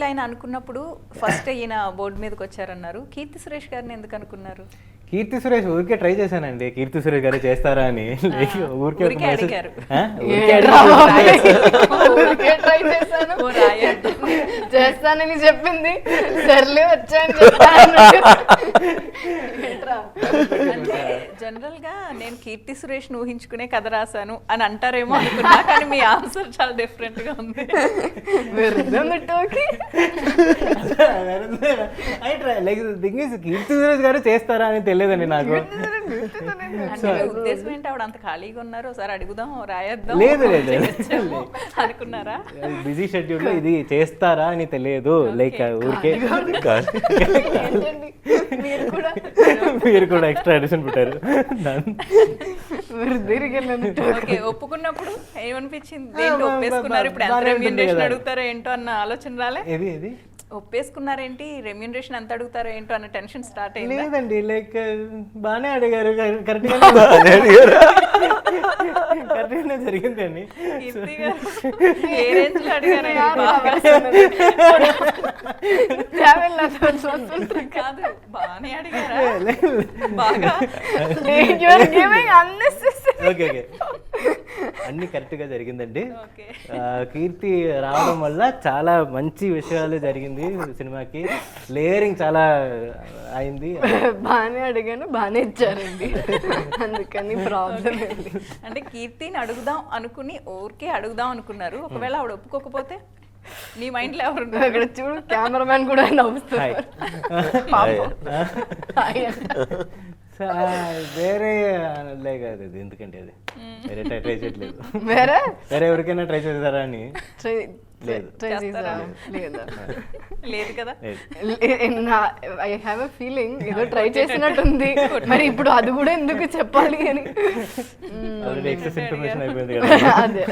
ఆయన అనుకున్నప్పుడు ఫస్ట్ ఈయన బోర్డు మీదకి వచ్చారన్నారు. కీర్తి సురేష్ గారిని ఎందుకు అనుకున్నారు? కీర్తి సురేష్ ఊరికే ట్రై చేశానండి, కీర్తి సురేష్ గారు చేస్తారా అని. ఊరికే అడిగారు. ట్రై చేశాను, చేస్తానని చెప్పింది, సర్లే వచ్చాను అంటే జనరల్ గా నేను కీర్తి సురేష్ ఊహించుకునే కథ రాశాను అని అంటారేమో అనుకున్నా, కానీ మీ ఆన్సర్ చాలా డిఫరెంట్ గా ఉంది. కీర్తి సురేష్ గారు చేస్తారా అని తెలియదండి నాకు. ఉద్దేశం ఏంటి, ఆవిడ అంత ఖాళీగా ఉన్నారు, ఒకసారి అడుగుదాం రాయేద్దాం లేదు అనుకున్నారా? బిజీ షెడ్యూల్ లో ఇది చేస్తారా అని తెలియదు. లైక్ ఊరికే మీరు కూడా ఎక్స్ట్రా ఎడిషన్ పెట్టారు. ఓకే, ఒప్పుకున్నప్పుడు ఏమనిపించింది? దేంటి ఒప్పేసుకున్నారు? ఇప్పుడు ఎంత రెమ్యూనరేషన్ అడుగుతారో ఏంటో అన్న ఆలోచన రాలే? ఏది ఒప్పేసుకున్నారేంటి, రెమ్యూనరేషన్ ఎంత అడుగుతారో ఏంటో అన్న టెన్షన్ స్టార్ట్ అయింది? లేదండి, లైక్ బాగానే అడిగారు, కరెక్ట్ గానే జరిగింది అండి. ఏ రేంజ్ లో అడిగారు? కాదు, బాగానే అడిగారా? బాగా ఓకే అన్ని కరెక్ట్ గా జరిగిందండి. కీర్తి రావడం వల్ల చాలా మంచి విషయాలు జరిగింది సినిమాకి. లేయరింగ్ చాలా అయింది. బాగానే అడిగాను, బాగానే ఇచ్చారండి, అందుకని ప్రాబ్లం ఏంటి అంటే కీర్తిని అడుగుదాం అనుకుని ఊరికే అడుగుదాం అనుకున్నారు. ఒకవేళ ఆవిడ ఒప్పుకోకపోతే నీ మైండ్ లో ఎవరు? అక్కడ చూడు, కెమెరామ్యాన్ కూడా నవ్వుతున్నారు. వేరే కాదు అది, ఎందుకంటే అది వేరే ట్రై చేయట్లేదు. వేరే ఎవరికైనా ట్రై చేస్తారా అని లేదు. లేదు కదా, ఐ హ్యావ్ ఎ ఫీలింగ్ ఏదో ట్రై చేసినట్టుంది. మరి ఇప్పుడు అది కూడా ఎందుకు చెప్పాలి అని ఎక్సెస్ ఇన్ఫర్మేషన్ అయిపోయింది కదా. అదే